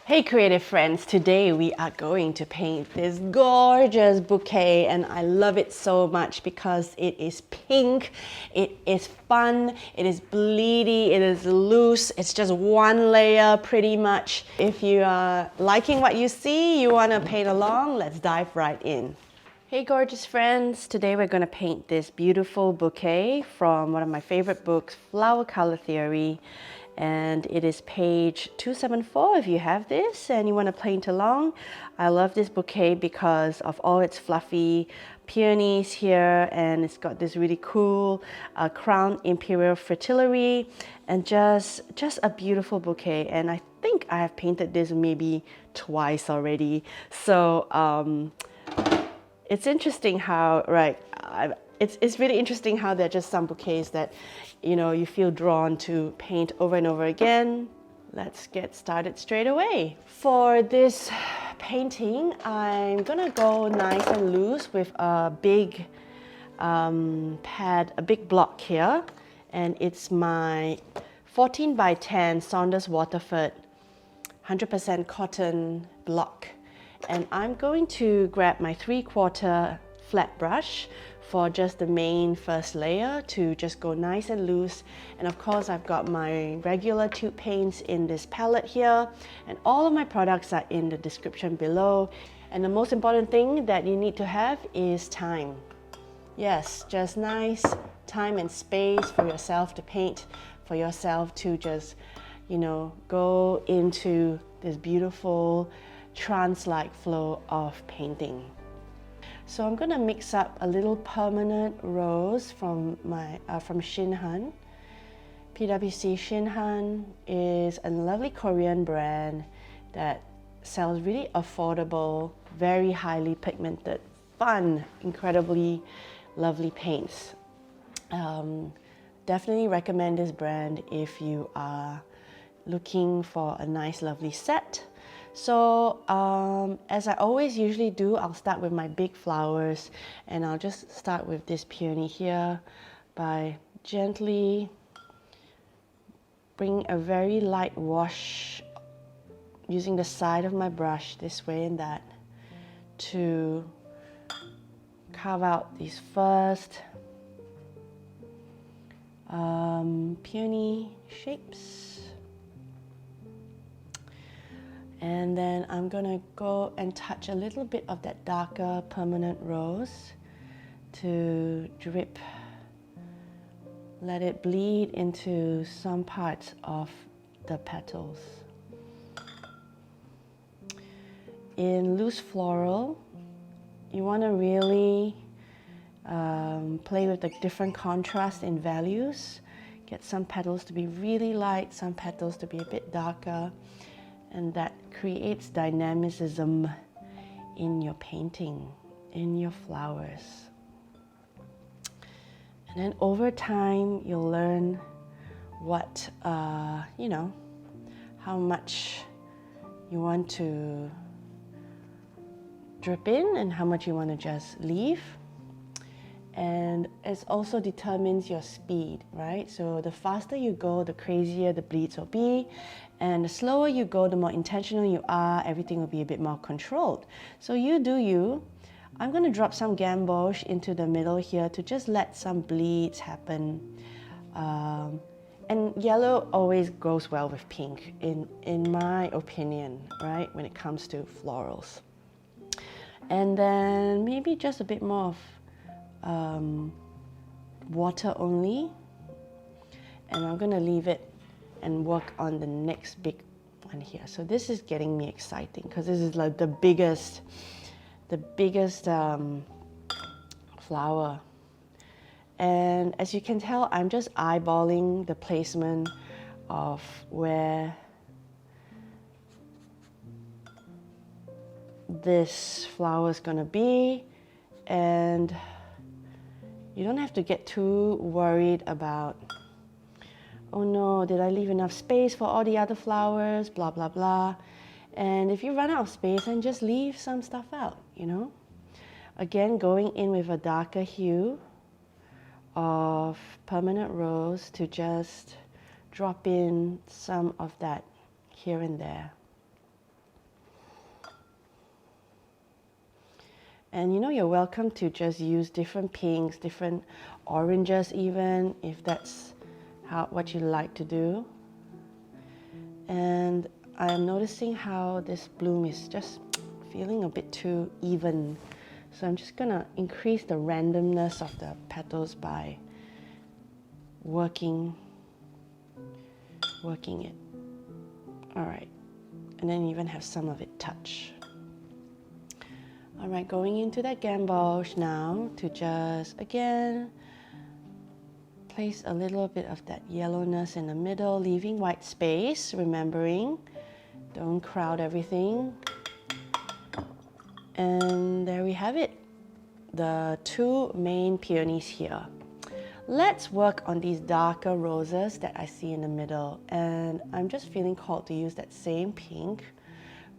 Hey creative friends, today we are going to paint this gorgeous bouquet and I love it so much because it is pink, it is fun, it is bleedy, it is loose, it's just one layer pretty much. If you are liking what you see, you want to paint along, let's dive right in. Hey gorgeous friends, today we're going to paint this beautiful bouquet from one of my favorite books, Flower Color Theory. And it is page 274 if you have this and you want to paint along. I love this bouquet because of all its fluffy peonies here, and it's got this really cool Crown Imperial Fritilary, and just a beautiful bouquet. And I think I have painted this maybe twice already. So it's interesting how, it's really interesting how there are just some bouquets that, you know, you feel drawn to paint over and over again. Let's get started straight away. For this painting, I'm gonna go nice and loose with a big pad, a big block here. And it's my 14 by 10 Saunders Waterford 100% cotton block. And I'm going to grab my 3/4 flat brush for just the main first layer to just go nice and loose. And of course, I've got my regular tube paints in this palette here, and all of my products are in the description below. And the most important thing that you need to have is time. Yes, just nice time and space for yourself to paint, for yourself to just, you know, go into this beautiful trance-like flow of painting. So I'm going to mix up a little permanent rose from Shinhan. PwC Shinhan is a lovely Korean brand that sells really affordable, very highly pigmented, fun, incredibly lovely paints. Definitely recommend this brand if you are looking for a nice, lovely set. So as I always usually do, I'll start with my big flowers, and I'll just start with this peony here by gently bringing a very light wash using the side of my brush this way and that to carve out these first peony shapes. And then I'm gonna go and touch a little bit of that darker permanent rose to drip, let it bleed into some parts of the petals. In loose floral, you wanna really play with the different contrast in values. Get some petals to be really light, some petals to be a bit darker. And that creates dynamicism in your painting, in your flowers. And then over time, you'll learn what, you know, how much you want to drip in and how much you want to just leave. And it also determines your speed, right? So the faster you go, the crazier the bleeds will be. And the slower you go, the more intentional you are, everything will be a bit more controlled. So you do you. I'm gonna drop some gamboge into the middle here to just let some bleeds happen. And yellow always goes well with pink, in my opinion, right? When it comes to florals. And then maybe just a bit more of water only, and I'm gonna leave it and work on the next big one here. So this is getting me exciting because this is like the biggest flower. And as you can tell, I'm just eyeballing the placement of where this flower is gonna be, and you don't have to get too worried about, oh no, did I leave enough space for all the other flowers, blah, blah, blah. And if you run out of space, then just leave some stuff out, you know? Again, going in with a darker hue of permanent rose to just drop in some of that here and there. And you know, you're welcome to just use different pinks, different oranges even, if that's what you like to do. And I'm noticing how this bloom is just feeling a bit too even. So I'm just gonna increase the randomness of the petals by working it. All right, and then even have some of it touch. All right, going into that gamboge now to just, again, place a little bit of that yellowness in the middle, leaving white space, remembering, don't crowd everything. And there we have it, the two main peonies here. Let's work on these darker roses that I see in the middle. And I'm just feeling called to use that same pink,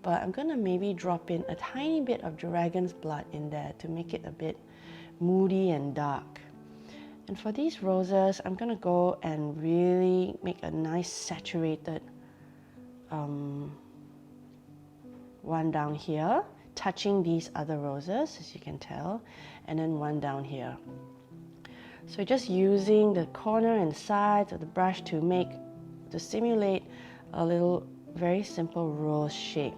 but I'm gonna maybe drop in a tiny bit of dragon's blood in there to make it a bit moody and dark. And for these roses, I'm gonna go and really make a nice saturated one down here, touching these other roses, as you can tell, and then one down here. So just using the corner and sides of the brush to simulate a little very simple rose shape.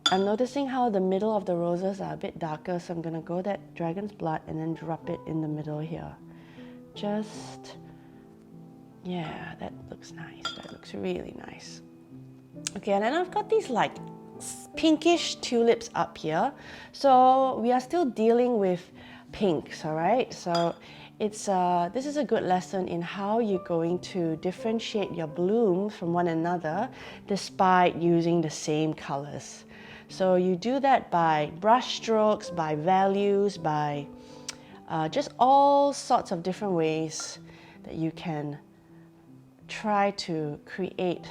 I'm noticing how the middle of the roses are a bit darker, so I'm gonna go that dragon's blood and then drop it in the middle here. Just, yeah, that looks nice. That looks really nice. Okay, and then I've got these like pinkish tulips up here. So we are still dealing with pinks, all right? So this is a good lesson in how you're going to differentiate your blooms from one another despite using the same colors. So you do that by brush strokes, by values, by just all sorts of different ways that you can try to create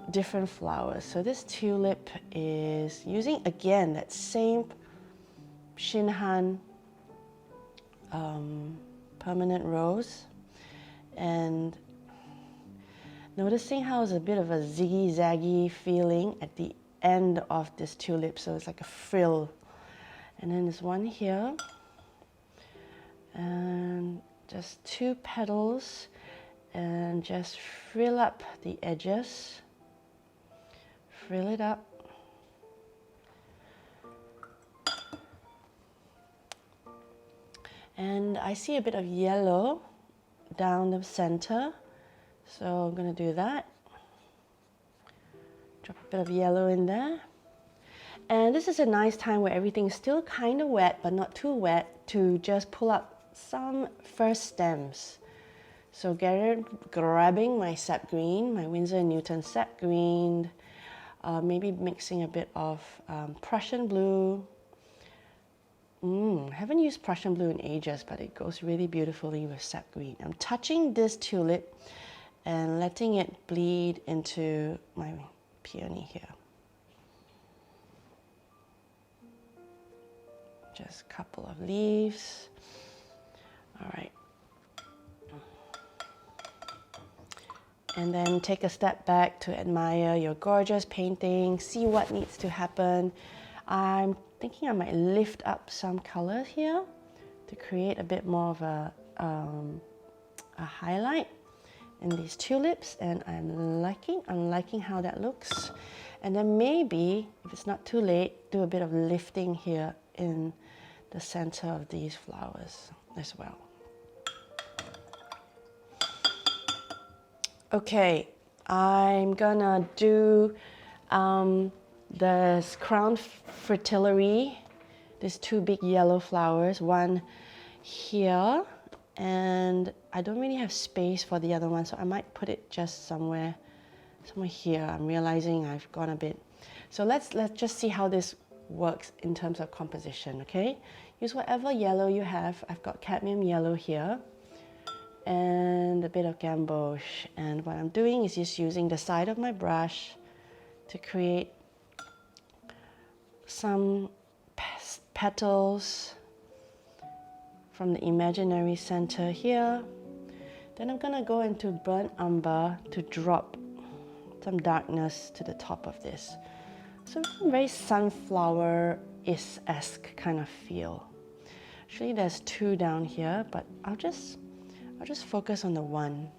different flowers. So this tulip is using, again, that same Shinhan permanent rose, and noticing how it's a bit of a ziggy-zaggy feeling at the end of this tulip, so it's like a frill. And then there's one here, and just two petals, and just frill up the edges. Frill it up. And I see a bit of yellow down the center, so I'm going to do that. Drop a bit of yellow in there. And this is a nice time where everything's still kind of wet, but not too wet, to just pull up some first stems. So grabbing my Sap Green, my Winsor & Newton Sap Green, maybe mixing a bit of Prussian Blue. Haven't used Prussian Blue in ages, but it goes really beautifully with Sap Green. I'm touching this tulip and letting it bleed into my peony here. Just a couple of leaves. All right. And then take a step back to admire your gorgeous painting, see what needs to happen. I'm thinking I might lift up some colors here to create a bit more of a highlight in these tulips, and I'm liking how that looks. And then maybe, if it's not too late, do a bit of lifting here in the center of these flowers as well. Okay, I'm gonna do the Crown Fritilary, these two big yellow flowers, one here, and I don't really have space for the other one, so I might put it just somewhere here. I'm realizing I've gone a bit. So let's just see how this works in terms of composition, okay? Use whatever yellow you have. I've got cadmium yellow here and a bit of gamboge. And what I'm doing is just using the side of my brush to create some petals from the imaginary center here. Then I'm gonna go into burnt umber to drop some darkness to the top of this. So very sunflower-esque kind of feel. Actually, there's two down here, but I'll just focus on the one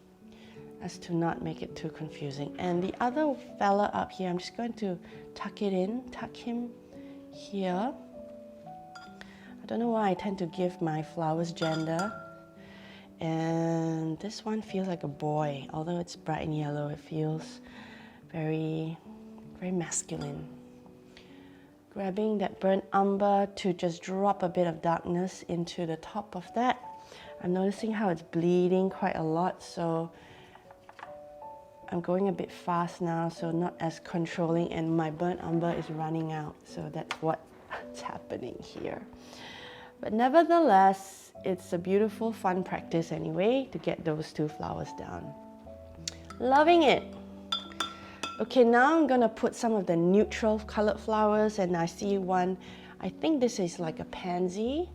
as to not make it too confusing. And the other fella up here, I'm just going to tuck him here. I don't know why I tend to give my flowers gender. And this one feels like a boy, although it's bright and yellow, it feels very, very masculine. Grabbing that burnt umber to just drop a bit of darkness into the top of that. I'm noticing how it's bleeding quite a lot, so I'm going a bit fast now, so not as controlling, and my burnt umber is running out, so that's what's happening here. But nevertheless, it's a beautiful, fun practice anyway to get those two flowers down. Loving it. Okay, now I'm gonna put some of the neutral colored flowers, and I see one, I think this is like a pansy,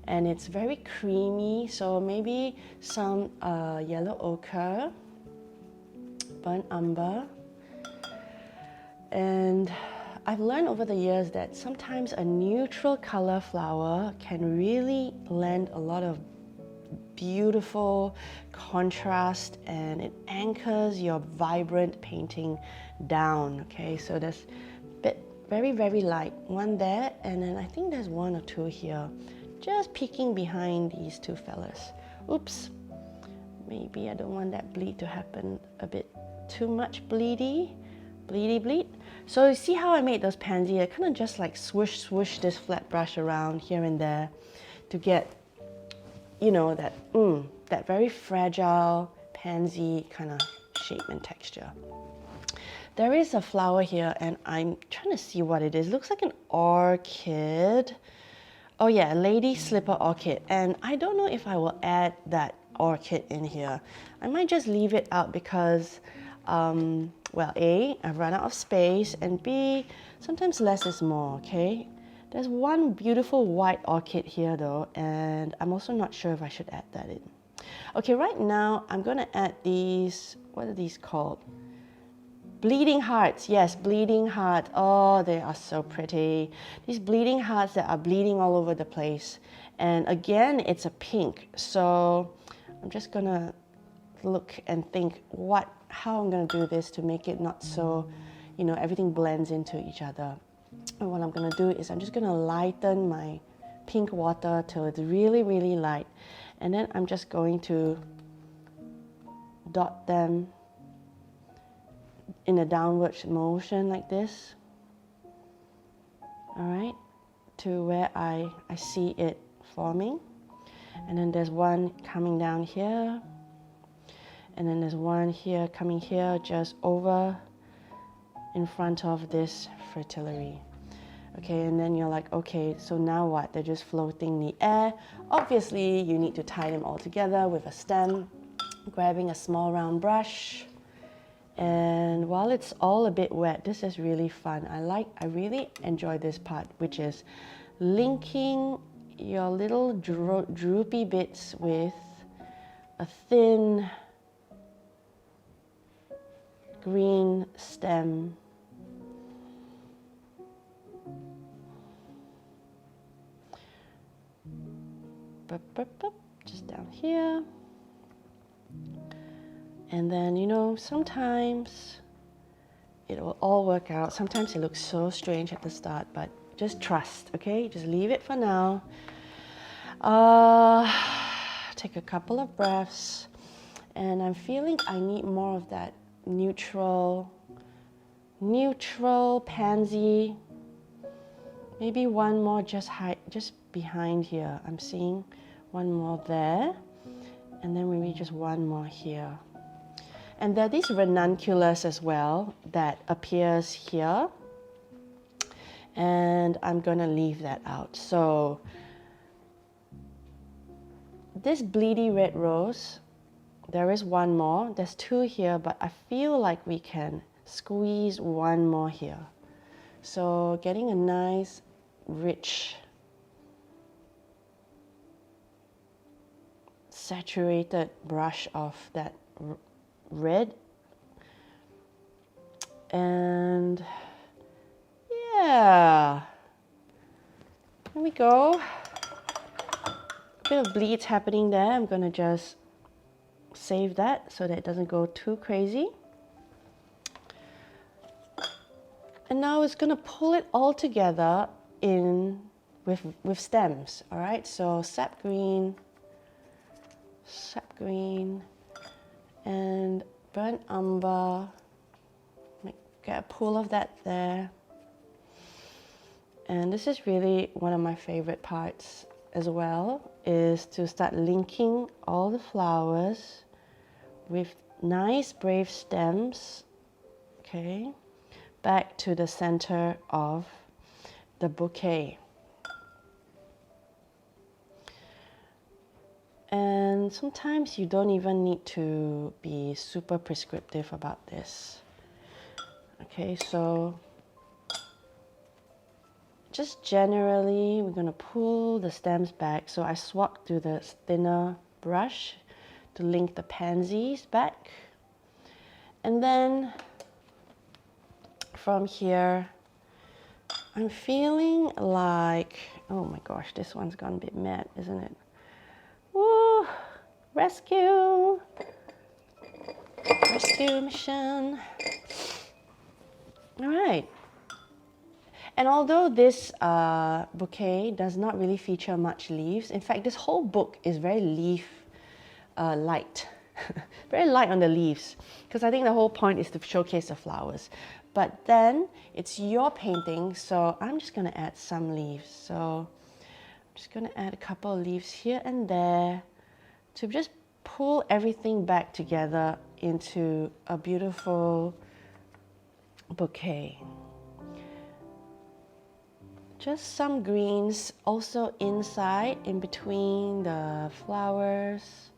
and it's very creamy, so maybe some yellow ochre, burnt umber. And I've learned over the years that sometimes a neutral color flower can really lend a lot of beautiful contrast, and it anchors your vibrant painting down. Okay, so there's a bit very, very light one there, and then I think there's one or two here just peeking behind these two fellas. Oops, maybe I don't want that bleed to happen a bit too much bleedy. So you see how I made those pansy? I kind of just like swoosh this flat brush around here and there to get, you know, that very fragile pansy kind of shape and texture. There is a flower here, and I'm trying to see what it is. It looks like an orchid. Oh yeah, lady slipper orchid. And I don't know if I will add that orchid in here. I might just leave it out because well, A, I've run out of space, and B, sometimes less is more, okay? There's one beautiful white orchid here though, and I'm also not sure if I should add that in. Okay, right now I'm gonna add these, what are these called? Bleeding hearts, yes, bleeding heart. Oh, they are so pretty. These bleeding hearts that are bleeding all over the place. And again, it's a pink, so I'm just gonna look and think how I'm gonna do this to make it not so, you know, everything blends into each other. And what I'm gonna do is I'm just gonna lighten my pink water till it's really, really light. And then I'm just going to dot them in a downward motion like this. All right, to where I see it forming. And then there's one coming down here. And then there's one here coming here, just over in front of this fritillary. Okay, and then you're like, okay, so now what? They're just floating in the air. Obviously, you need to tie them all together with a stem, grabbing a small round brush. And while it's all a bit wet, this is really fun. I really enjoy this part, which is linking your little droopy bits with a thin green stem. Just down here. And then, you know, sometimes it will all work out. Sometimes it looks so strange at the start, but just trust, okay? Just leave it for now. Take a couple of breaths. And I'm feeling I need more of that neutral pansy. Maybe one more just behind here. I'm seeing one more there. And then maybe just one more here. And there are these ranunculus as well that appears here. And I'm gonna leave that out. So this bleedy red rose, there is one more. There's two here, but I feel like we can squeeze one more here. So getting a nice, rich, saturated brush of that red. And yeah, there we go. A bit of bleeds happening there. I'm gonna just save that so that it doesn't go too crazy. And now it's gonna pull it all together in with stems. All right, so sap green, and burnt umber. Get a pool of that there. And this is really one of my favorite parts as well, is to start linking all the flowers with nice brave stems, okay, back to the center of the bouquet. And sometimes you don't even need to be super prescriptive about this. Okay, so just generally, we're going to pull the stems back. So I swapped to the thinner brush to link the pansies back. And then from here, I'm feeling like, oh my gosh, this one's gone a bit mad, isn't it? Woo! Rescue! Rescue mission. All right. And although this bouquet does not really feature much leaves, in fact, this whole book is very leaf light. Very light on the leaves, because I think the whole point is to showcase the flowers. But then it's your painting, so I'm just going to add some leaves. So I'm just going to add a couple of leaves here and there to just pull everything back together into a beautiful bouquet. Just some greens also inside, in between the flowers.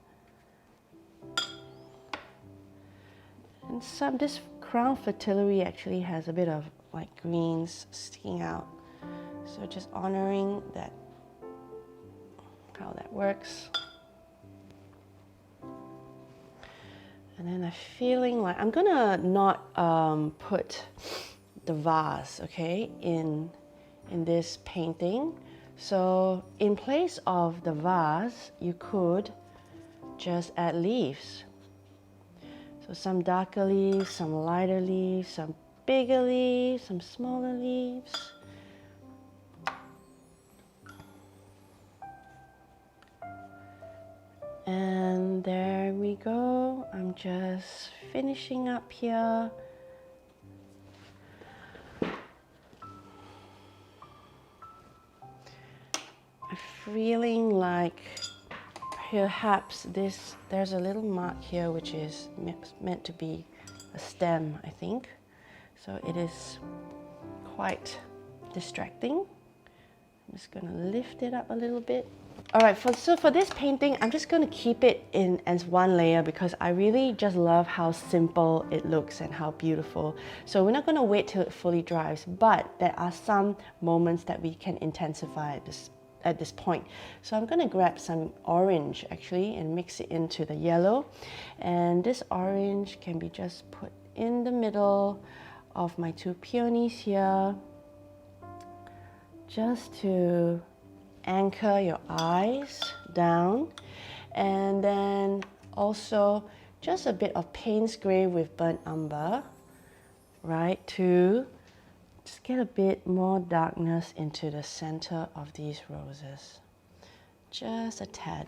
And this Crown Fritilary actually has a bit of like greens sticking out. So just honoring that, how that works. And then I'm feeling like I'm gonna not put the vase, okay, in this painting. So in place of the vase, you could just add leaves. So some darker leaves, some lighter leaves, some bigger leaves, some smaller leaves. And there we go. I'm just finishing up here. I'm feeling like perhaps there's a little mark here which is meant to be a stem, I think. So it is quite distracting. I'm just going to lift it up a little bit. All right, so for this painting, I'm just going to keep it in as one layer because I really just love how simple it looks and how beautiful. So we're not going to wait till it fully dries, but there are some moments that we can intensify at this point. So I'm going to grab some orange actually and mix it into the yellow. And this orange can be just put in the middle of my two peonies here, just to anchor your eyes down. And then also just a bit of Payne's Grey with burnt umber, right, to just get a bit more darkness into the center of these roses. Just a tad.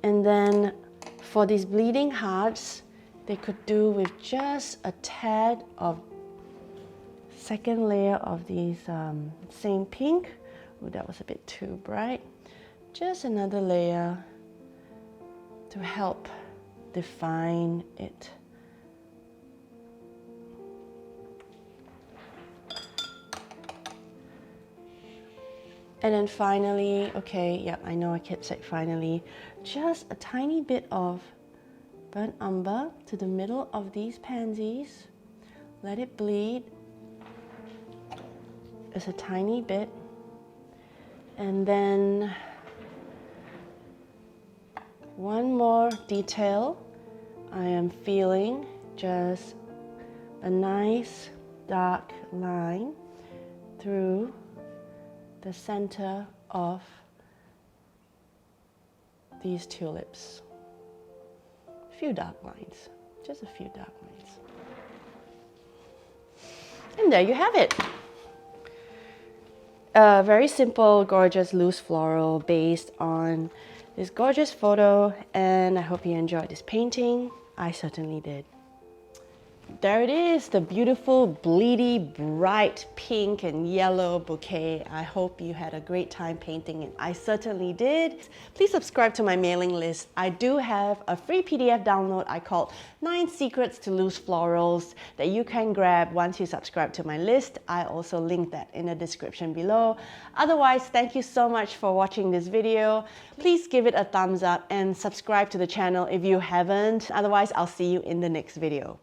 And then for these bleeding hearts, they could do with just a tad of second layer of these same pink. Oh, that was a bit too bright. Just another layer to help define it. And then finally, okay, yeah, I know I kept saying finally, just a tiny bit of burnt umber to the middle of these pansies. Let it bleed. It's a tiny bit. And then one detail, I am feeling just a nice dark line through the center of these tulips. A few dark lines, just a few dark lines. And there you have it. A very simple, gorgeous, loose floral based on this gorgeous photo, and I hope you enjoyed this painting. I certainly did. There it is, the beautiful, bleedy, bright pink and yellow bouquet. I hope you had a great time painting it. I certainly did. Please subscribe to my mailing list. I do have a free PDF download I call 9 Secrets to Loose Florals that you can grab once you subscribe to my list. I also link that in the description below. Otherwise, thank you so much for watching this video. Please give it a thumbs up and subscribe to the channel if you haven't. Otherwise, I'll see you in the next video.